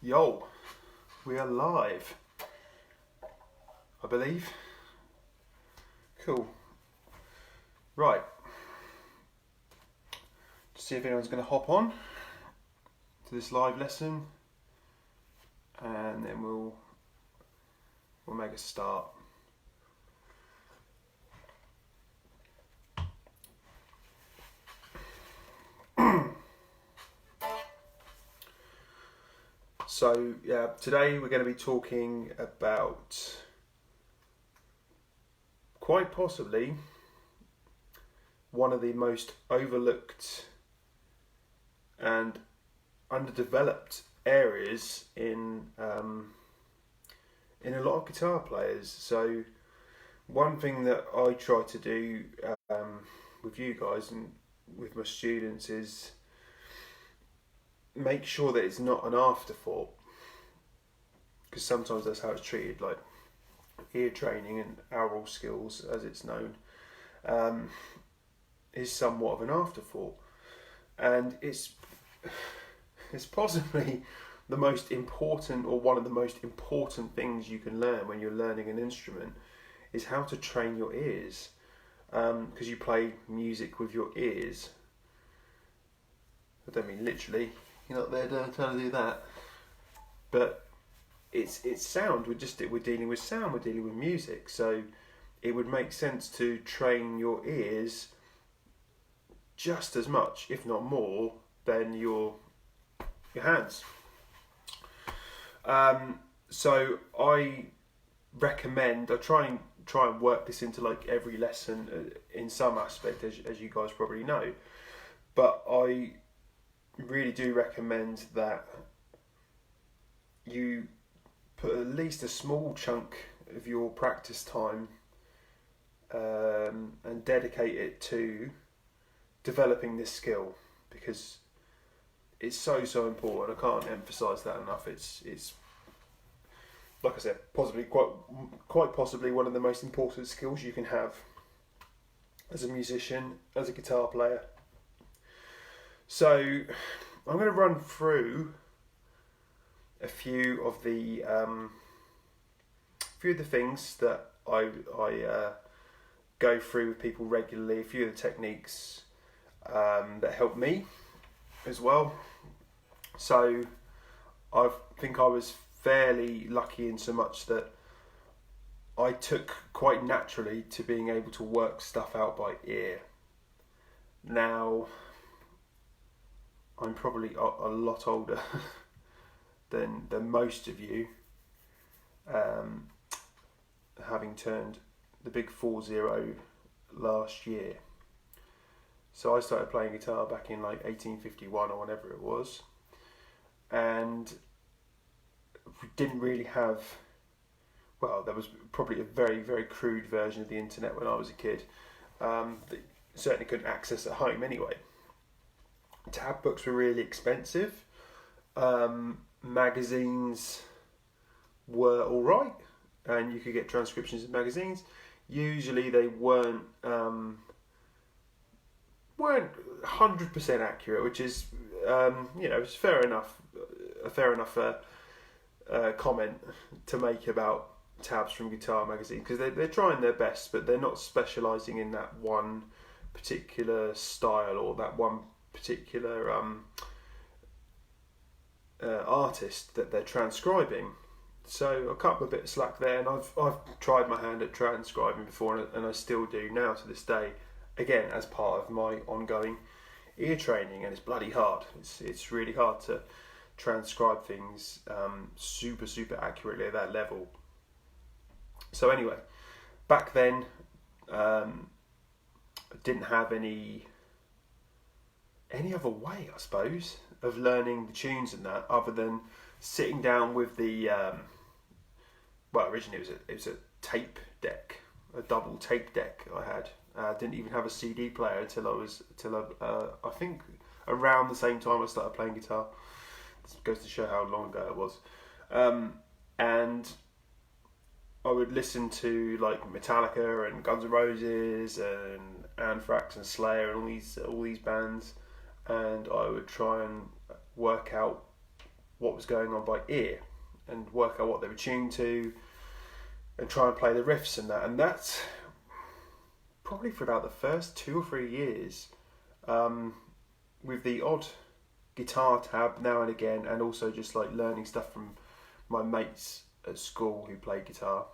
Yo, we are live, I believe. Cool. Right. To see if anyone's going to hop on to this live lesson, and then we'll make a start. So yeah, today we're going to be talking about quite possibly one of the most overlooked and underdeveloped areas in a lot of guitar players. So one thing that I try to do with you guys and with my students is make sure that it's not an afterthought, because sometimes that's how it's treated, like ear training and aural skills as it's known is somewhat of an afterthought, and it's possibly the most important, or one of the most important things you can learn when you're learning an instrument, is how to train your ears, because you play music with your ears. I don't mean literally, you're not there trying to do that, but it's sound. We're dealing with sound, we're dealing with music, so it would make sense to train your ears just as much, if not more, than your hands. So I recommend, I try and work this into like every lesson in some aspect, as you guys probably know, but I really do recommend that you put at least a small chunk of your practice time and dedicate it to developing this skill, because it's so important. I can't emphasize that enough. It's like I said, quite possibly one of the most important skills you can have as a musician, as a guitar player. So I'm going to run through a few of the things that I go through with people regularly, a few of the techniques that help me as well. So I think I was fairly lucky in so much that I took quite naturally to being able to work stuff out by ear. Now, I'm probably a lot older than most of you, having turned the big 40 last year. So I started playing guitar back in like 1851 or whenever it was, and we didn't really have, well, there was probably a very, very crude version of the internet when I was a kid, that certainly couldn't access at home anyway. Tab books were really expensive. Magazines were alright, and you could get transcriptions in magazines. Usually they weren't 100% accurate, which is it's fair enough. A fair enough comment to make about tabs from Guitar magazine, because they're trying their best, but they're not specialising in that one particular style or that one particular artist that they're transcribing. So I cut them a bit of slack there, and I've tried my hand at transcribing before, and I still do now to this day, again as part of my ongoing ear training, and it's bloody hard. It's really hard to transcribe things super accurately at that level. So anyway, back then I didn't have any other way, I suppose, of learning the tunes and that, other than sitting down with the originally it was a tape deck, a double tape deck I had. I didn't even have a CD player until I think around the same time I started playing guitar. This goes to show how long ago it was. And I would listen to like Metallica and Guns N' Roses and Anthrax and Slayer and all these bands, and I would try and work out what was going on by ear and work out what they were tuned to and try and play the riffs and that. And that's probably for about the first 2 or 3 years, with the odd guitar tab now and again, and also just like learning stuff from my mates at school who play guitar.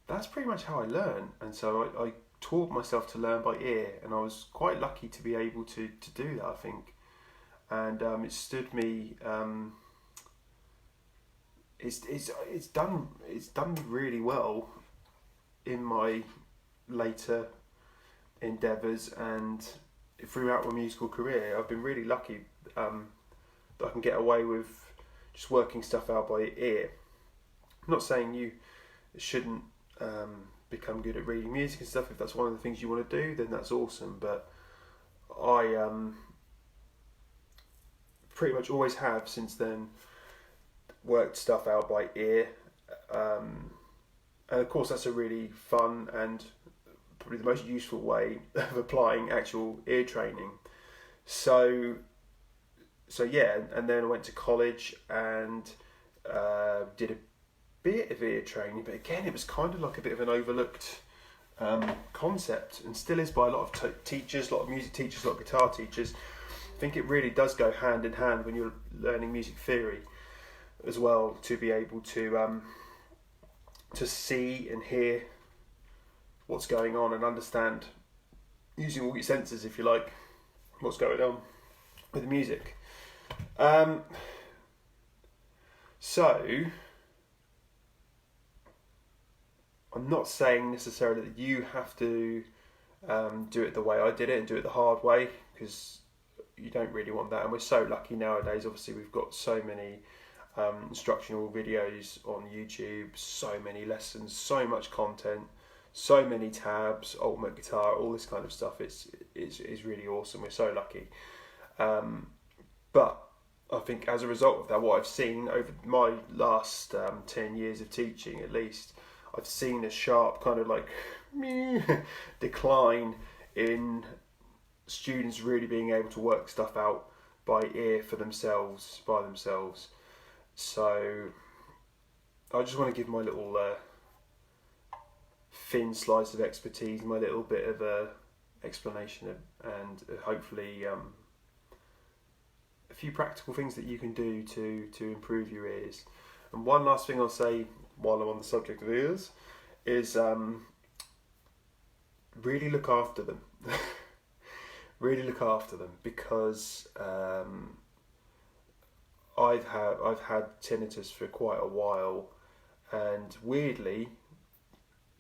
That's pretty much how I learn, and so I taught myself to learn by ear, and I was quite lucky to be able to do that, I think. And it stood me. It's done me really well in my later endeavours and throughout my musical career. I've been really lucky that I can get away with just working stuff out by ear. I'm not saying you shouldn't become good at reading music and stuff. If that's one of the things you want to do, then that's awesome. But I pretty much always have since then worked stuff out by ear, and of course that's a really fun and probably the most useful way of applying actual ear training. So yeah, and then I went to college and did a bit of ear training, but again it was kind of like a bit of an overlooked concept, and still is by a lot of teachers, a lot of music teachers, a lot of guitar teachers. I think it really does go hand in hand when you're learning music theory as well, to be able to see and hear what's going on and understand, using all your senses, if you like, what's going on with the music. So I'm not saying necessarily that you have to do it the way I did it and do it the hard way, because you don't really want that. And we're so lucky nowadays, obviously we've got so many instructional videos on YouTube, so many lessons, so much content, so many tabs, ultimate guitar, all this kind of stuff. It's really awesome. We're so lucky. But I think as a result of that, what I've seen over my last 10 years of teaching at least, I've seen a sharp kind of like decline in students really being able to work stuff out by ear for themselves, by themselves. So I just want to give my little thin slice of expertise, my little bit of explanation, and hopefully a few practical things that you can do to improve your ears. And one last thing I'll say while I'm on the subject of ears is really look after them. Really look after them, because I've had tinnitus for quite a while, and weirdly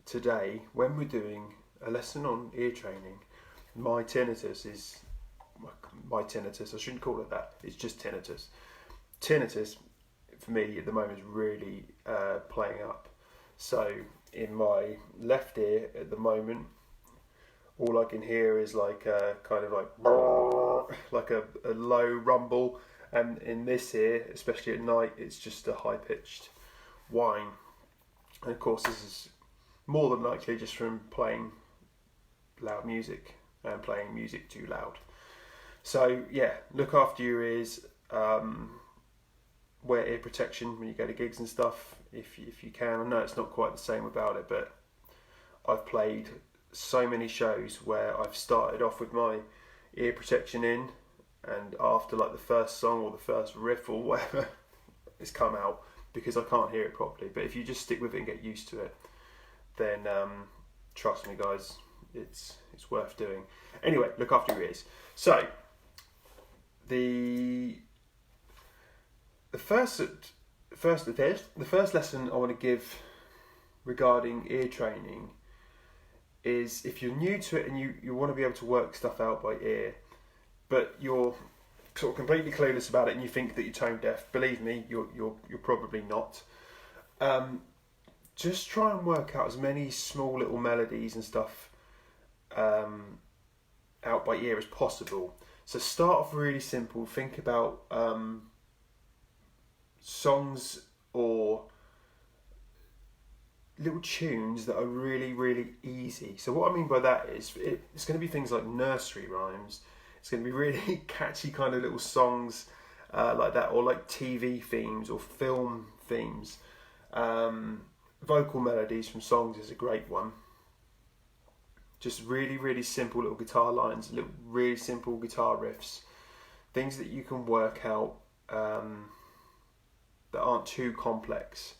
today when we're doing a lesson on ear training, my tinnitus, I shouldn't call it that, it's just tinnitus. Tinnitus for me at the moment is really playing up. So in my left ear at the moment, all I can hear is like a kind of like a low rumble, and in this ear, especially at night, it's just a high-pitched whine. And of course this is more than likely just from playing loud music and playing music too loud. So yeah, look after your ears, wear ear protection when you go to gigs and stuff if you can. I know it's not quite the same about it, but I've played so many shows where I've started off with my ear protection in, and after like the first song or the first riff or whatever, it's come out because I can't hear it properly. But if you just stick with it and get used to it, then trust me guys, it's worth doing. Anyway, look after your ears. So the first lesson I want to give regarding ear training is, if you're new to it and you want to be able to work stuff out by ear, but you're sort of completely clueless about it and you think that you're tone deaf, believe me, you're probably not. Just try and work out as many small little melodies and stuff out by ear as possible. So start off really simple. Think about songs or little tunes that are really, really easy. So what I mean by that is it's going to be things like nursery rhymes. It's going to be really catchy kind of little songs like that, or like TV themes or film themes. Vocal melodies from songs is a great one. Just really, really simple little guitar lines, little really simple guitar riffs, things that you can work out that aren't too complex,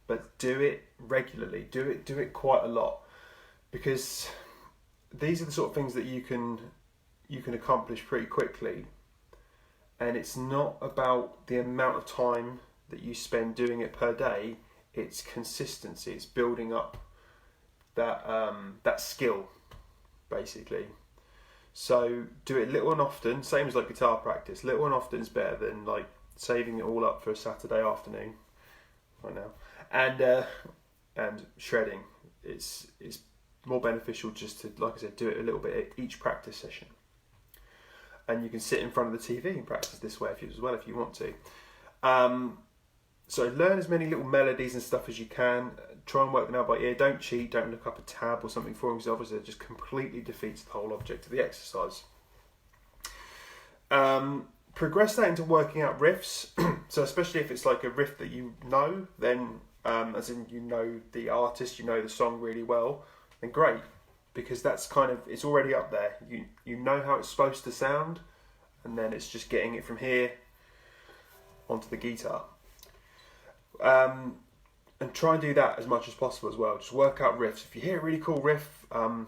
but do it regularly. Do it quite a lot, because these are the sort of things that you can accomplish pretty quickly. And it's not about the amount of time that you spend doing it per day. It's consistency. It's building up that skill, basically. So do it little and often. Same as like guitar practice. Little and often is better than like saving it all up for a Saturday afternoon right now. And shredding. It's more beneficial just to, like I said, do it a little bit at each practice session. And you can sit in front of the TV and practice this way if you want to. So learn as many little melodies and stuff as you can. Try and work them out by ear. Don't cheat. Don't look up a tab or something for them, because obviously it just completely defeats the whole object of the exercise. Progress that into working out riffs. So especially if it's like a riff that you know, then as in you know the artist, you know the song really well, then great. Because that's kind of, it's already up there. You know how it's supposed to sound, and then it's just getting it from here onto the guitar. And try and do that as much as possible as well. Just work out riffs. If you hear a really cool riff from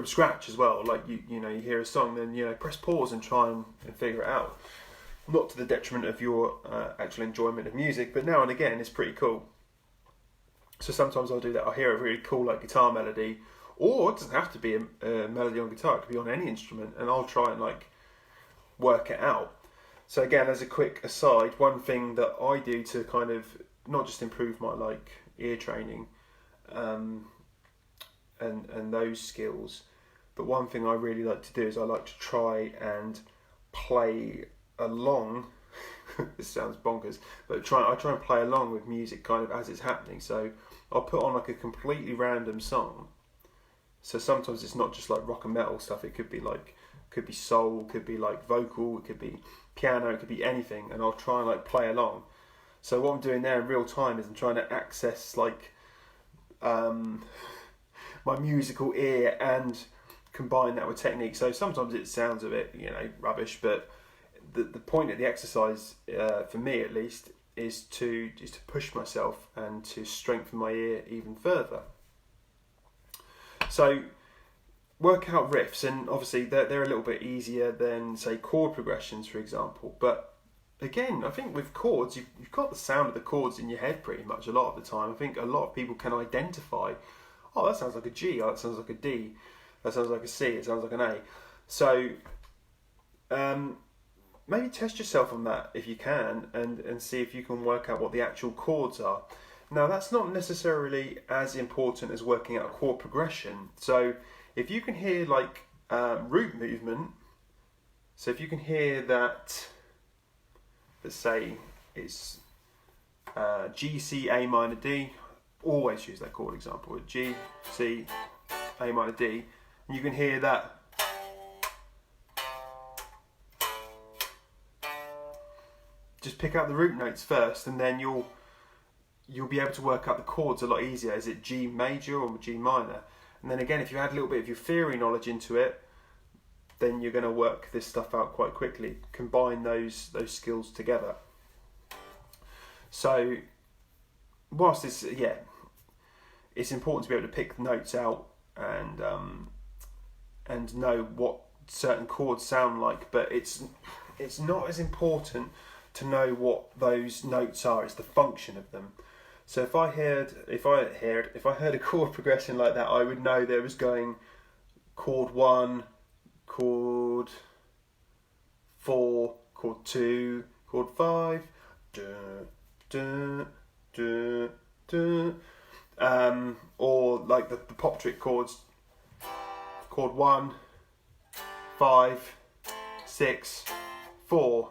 scratch as well, like you hear a song, then press pause and try and figure it out. Not to the detriment of your actual enjoyment of music, but now and again it's pretty cool. So sometimes I'll do that. I'll hear a really cool like guitar melody, or it doesn't have to be a melody on guitar. It could be on any instrument, and I'll try and like work it out. So again, as a quick aside, one thing that I do to kind of not just improve my like ear training and those skills, but one thing I really like to do is I like to try and play along. This sounds bonkers, but I try and play along with music kind of as it's happening. So I'll put on like a completely random song. So sometimes it's not just like rock and metal stuff. It could be soul, could be like vocal, it could be piano, it could be anything, and I'll try and like play along. So what I'm doing there in real time is I'm trying to access like my musical ear and combine that with technique. So sometimes it sounds a bit rubbish, but the point of the exercise, for me at least, is to push myself and to strengthen my ear even further. So work out riffs, and obviously they're a little bit easier than say chord progressions, for example. But again, I think with chords, you've got the sound of the chords in your head pretty much a lot of the time. I think a lot of people can identify, oh, that sounds like a G, oh, that sounds like a D, that sounds like a C, it sounds like an A. So maybe test yourself on that if you can, and see if you can work out what the actual chords are. Now, that's not necessarily as important as working out a chord progression. So if you can hear like root movement, so if you can hear that, let's say it's G, C, A minor, D, always use that chord example, G, C, A minor, D, and you can hear that. Just pick out the root notes first, and then you'll be able to work out the chords a lot easier. Is it G major or G minor? And then again, if you add a little bit of your theory knowledge into it, then you're going to work this stuff out quite quickly. Combine those skills together. So whilst it's important to be able to pick notes out and know what certain chords sound like, but it's not as important to know what those notes are. It's the function of them. So if I heard a chord progression like that, I would know there was going chord 1, chord 4, chord 2, chord 5, or like the pop trick chords, chord 1, 5, 6, 4.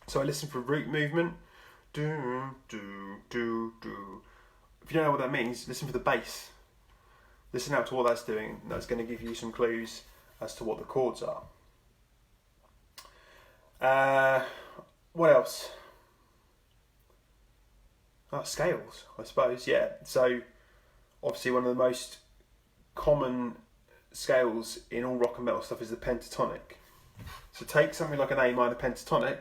So I listen for root movement. Do, do, do, do. If you don't know what that means, listen for the bass. listen out to what that's doing. That's going to give you some clues as to what the chords are. What else? Scales, I suppose. Yeah. So obviously one of the most common scales in all rock and metal stuff is the pentatonic. So take something like an A minor pentatonic.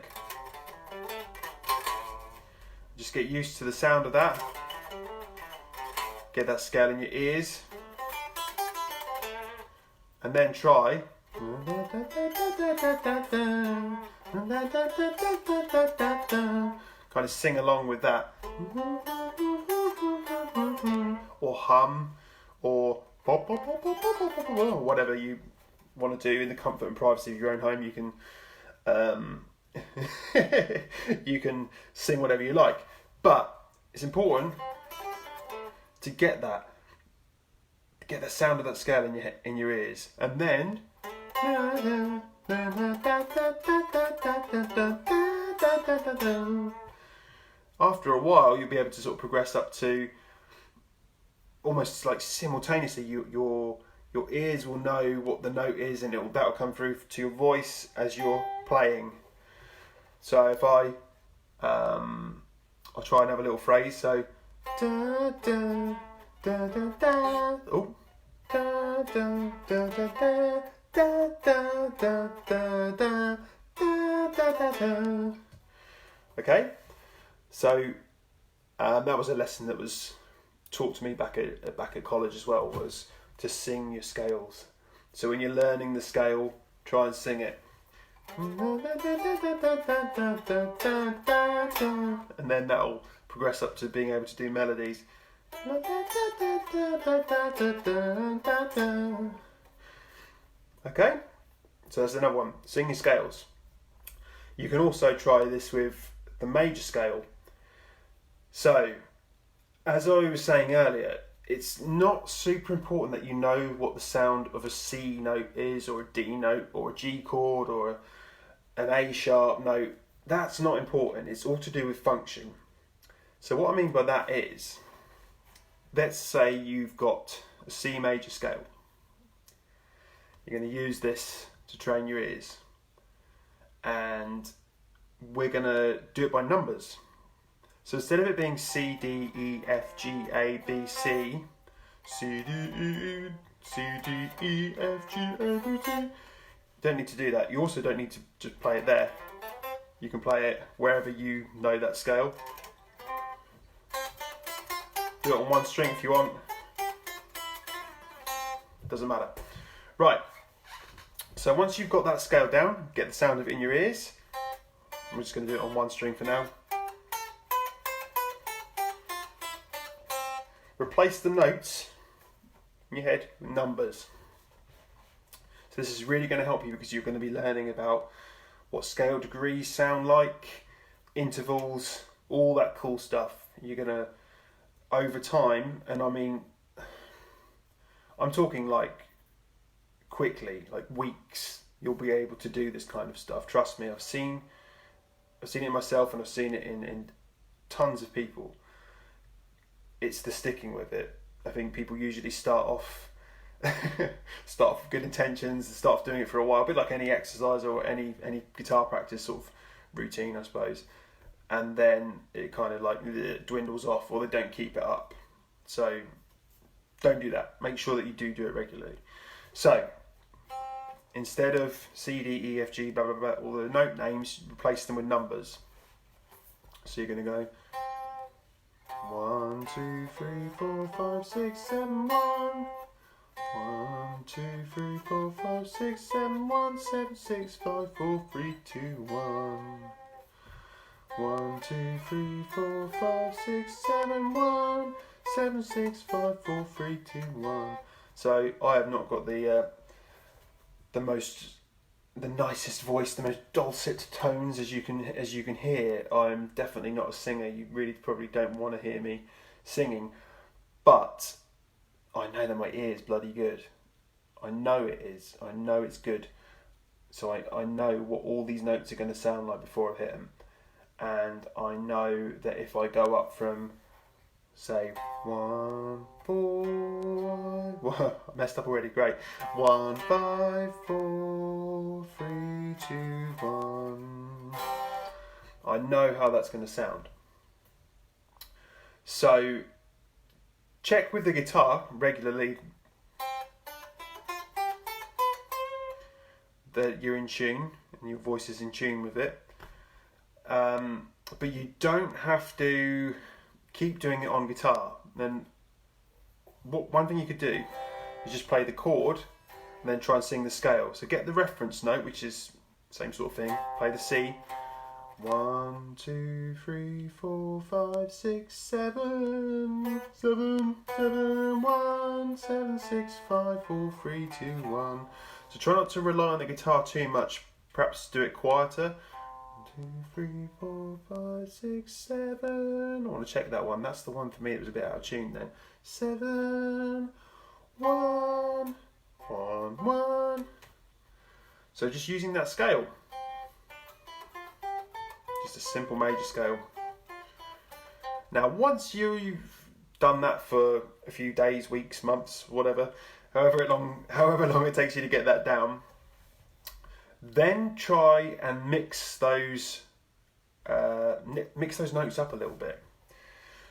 Just get used to the sound of that. Get that scale in your ears. And then try. Kind of sing along with that. Or hum. Or whatever you want to do in the comfort and privacy of your own home. You can you can sing whatever you like, but it's important to get the sound of that scale in your ears, and then after a while you'll be able to sort of progress up to almost like simultaneously your ears will know what the note is, and that'll come through to your voice as you're playing. So if I'll try and have a little phrase. So da da da da da. Oh. Da da da da da da da da da da da da da. Okay. So that was a lesson that was taught to me back at college as well, was to sing your scales. So when you're learning the scale, try and sing it. And then that'll progress up to being able to do melodies. Okay, so that's another one. Sing your scales. You can also try this with the major scale. So, as I was saying earlier, it's not super important that you know what the sound of a C note is, or a D note, or a G chord, or an A sharp note. That's not important. It's all to do with function. So what I mean by that is, let's say you've got a C major scale. You're going to use this to train your ears. And we're going to do it by numbers. So instead of it being C, D, E, F, G, A, B, C, C, D, E, C, D, E, F, G, A, B, C. You don't need to do that. You also don't need to just play it there. You can play it wherever you know that scale. Do it on one string if you want. Doesn't matter. Right. So once you've got that scale down, get the sound of it in your ears. I'm just going to do it on one string for now. Replace the notes in your head with numbers. So this is really going to help you, because you're going to be learning about what scale degrees sound like, intervals, all that cool stuff. You're going to, over time, and I mean, I'm talking like quickly, like weeks, you'll be able to do this kind of stuff. Trust me, I've seen it myself, and I've seen it in tons of people. It's the sticking with it. I think people usually start off with good intentions, start off doing it for a while, a bit like any exercise or any guitar practice sort of routine, I suppose. And then it kind of like dwindles off, or they don't keep it up. So don't do that. Make sure that you do it regularly. So instead of C, D, E, F, G, blah, blah, blah, all the note names, replace them with numbers. So you're going to go 1, 2, 3, 4, 5, 6, 7, 1. 1, 2, 3, 4, 5, 6, 7, 1, 7, 6, 5, 4, 3, 2, 1. 1, 2, 3, 4, 5, 6, 7, 1, 7, 6, 5, 4, 3, 2, 1. So I have not got the nicest voice, the most dulcet tones as you can hear. I'm definitely not a singer. You really probably don't want to hear me singing, but I know that my ear is bloody good. I know it is. I know it's good. So I know what all these notes are going to sound like before I hit them, and I know that if I go up from say 1, 4. I messed up already. Great. 1, 5, 4, 3, 2, 1. I know how that's going to sound. So check with the guitar regularly that you're in tune and your voice is in tune with it. But you don't have to keep doing it on guitar. Then one thing you could do is just play the chord and then try and sing the scale. So get the reference note, which is same sort of thing. Play the C. 1, 2, 3, 4, 5, 6, 7, 7, 7, 1, 7, 6, 5, 4, 3, 2, 1. So try not to rely on the guitar too much. Perhaps do it quieter. 2, 3, 4, 5, 6, 7. I want to check that one. That's the one for me. It was a bit out of tune then. 7, 1, 1, 1. So just using that scale. Just a simple major scale. Now, once you've done that for a few days, weeks, months, whatever, however long it takes you to get that down, then try and mix those notes up a little bit.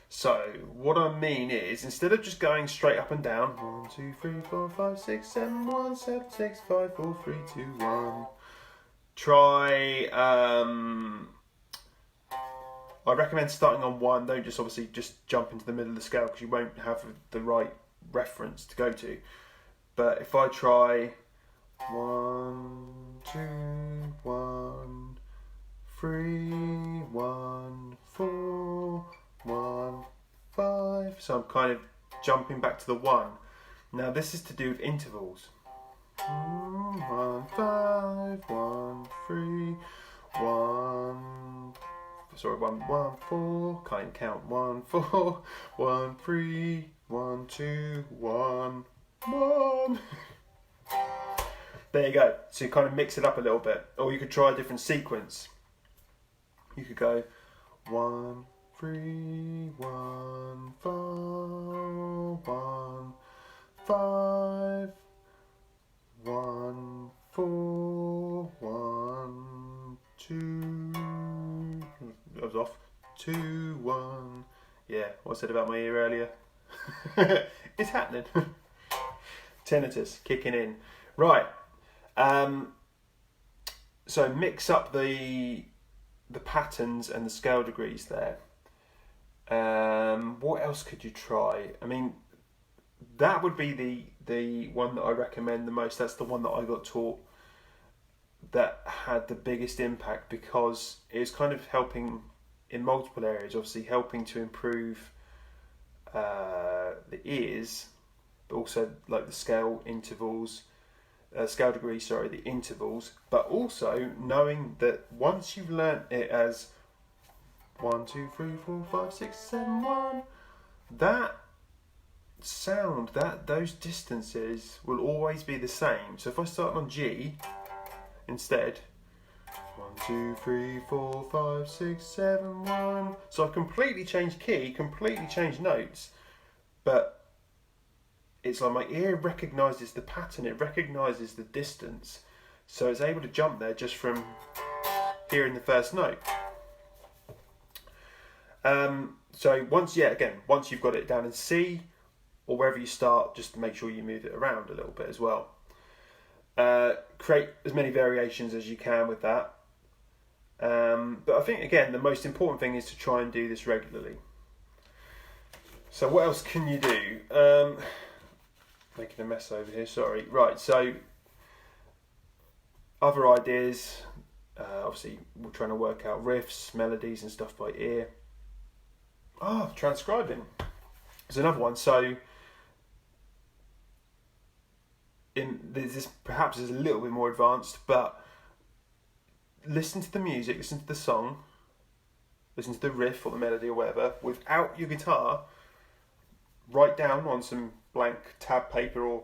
So what I mean is, instead of just going straight up and down, 1, 2, 3, 4, 5, 6, 7, 1, 7, 6, 5, 4, 3, 2, 1. Try. I recommend starting on 1. Don't just obviously just jump into the middle of the scale because you won't have the right reference to go to. But if I try 1, 2, 1, 3, 1, 4, 1, 5. So I'm kind of jumping back to the 1. Now this is to do with intervals. 1, 5, 1, 3, 1. Sorry, 1, 1, 4. Can't even count. 1, 4, 1, 3, 1, 2, 1, 1. There you go. So you kind of mix it up a little bit. Or you could try a different sequence. You could go 1, 3, 1, 4, 1, 5, 1, 4, 1, 2. I was off. 2, 1. Yeah, what I said about my ear earlier. It's happening. Tinnitus kicking in. Right. So mix up the patterns and the scale degrees there. What else could you try? I mean, that would be the one that I recommend the most. That's the one that I got taught that had the biggest impact, because it's kind of helping in multiple areas. Obviously helping to improve the ears, but also like the scale intervals, scale degrees, sorry, the intervals, but also knowing that once you've learnt it as 1, 2, 3, 4, 5, 6, 7, 1, that sound, those distances will always be the same. So if I start on G instead, 1, 2, 3, 4, 5, 6, 7, 1. So I completely changed key, completely changed notes, but it's like my ear recognises the pattern, it recognises the distance, so it's able to jump there just from hearing the first note. So once you've got it down in C or wherever you start, just make sure you move it around a little bit as well. Create as many variations as you can with that. But I think, again, the most important thing is to try and do this regularly. So what else can you do? Making a mess over here, sorry. Right, so other ideas. Obviously, we're trying to work out riffs, melodies and stuff by ear. Transcribing is another one. So this perhaps is a little bit more advanced, but listen to the music, listen to the song, listen to the riff or the melody or whatever, without your guitar. Write down on some blank tab paper or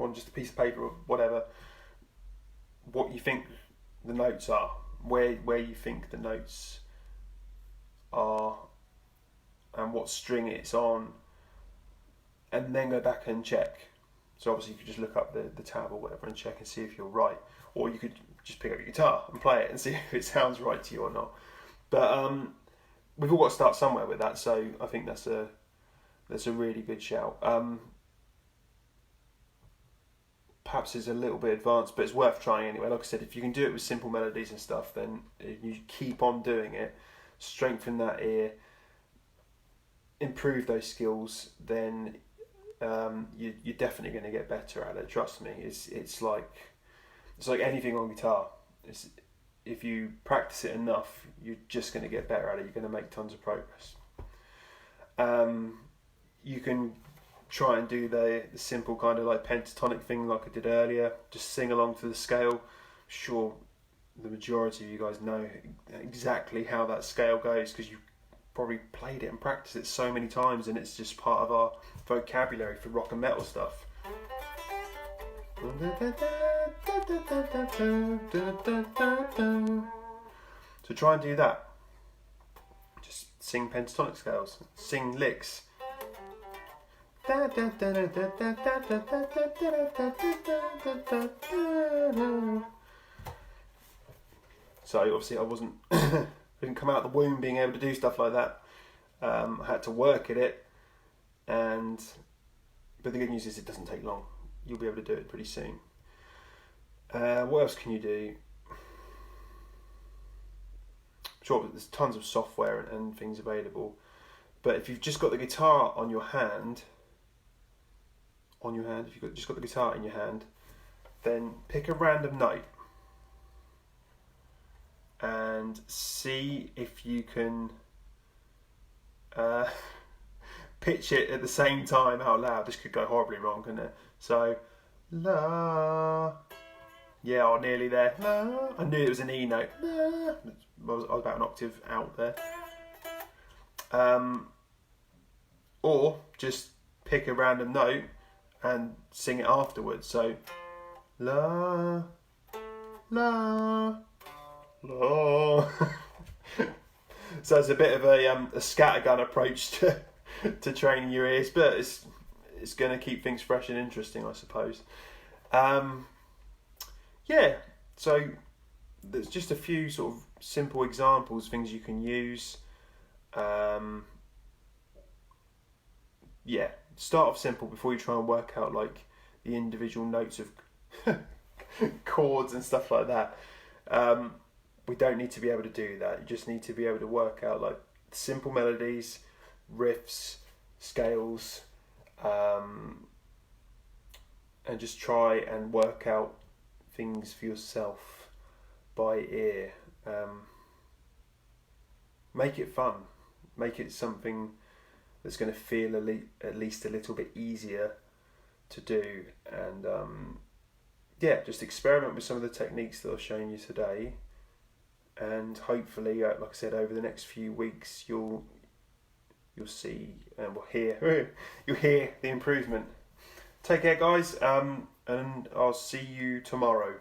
on just a piece of paper or whatever what you think the notes are, where you think the notes are, and and what string it's on, and then go back and check. So obviously you could just look up the tab or whatever and check and see if you're right, or you could just pick up your guitar and play it and see if it sounds right to you or not. But we've all got to start somewhere with that, so I think that's a really good shout. Perhaps it's a little bit advanced, but it's worth trying anyway. Like I said, if you can do it with simple melodies and stuff, then you keep on doing it, strengthen that ear, improve those skills, then you're definitely going to get better at it. Trust me. It's like anything on guitar. If you practice it enough, you're just going to get better at it. You're going to make tons of progress. You can try and do the simple kind of like pentatonic thing like I did earlier. Just sing along to the scale. Sure, the majority of you guys know exactly how that scale goes because you've probably played it and practiced it so many times, and it's just part of our vocabulary for rock and metal stuff. So try and do that. Just sing pentatonic scales, sing licks. So obviously I didn't come out of the womb being able to do stuff like that. I had to work at it, but the good news is it doesn't take long. You'll be able to do it pretty soon. What else can you do? Sure, there's tons of software and things available, but if you've just got the guitar on your hand, if you've just got the guitar in your hand, then pick a random note and see if you can pitch it at the same time out loud. This could go horribly wrong, couldn't it? So, la, yeah, I'm nearly there. La. I knew it was an E note. La. I was about an octave out there. Or just pick a random note and sing it afterwards. So, la, la, la. So it's a bit of a scattergun approach to training your ears, but it's going to keep things fresh and interesting, I suppose. Yeah, so there's just a few sort of simple examples, things you can use. Yeah, start off simple before you try and work out like the individual notes of chords and stuff like that. We don't need to be able to do that. You just need to be able to work out like simple melodies, riffs, scales, and just try and work out things for yourself by ear. Make it fun. Make it something that's going to feel at least a little bit easier to do. And yeah, just experiment with some of the techniques that I've shown you today. And hopefully, like I said, over the next few weeks, you'll see and you'll hear the improvement. Take care, guys, and I'll see you tomorrow.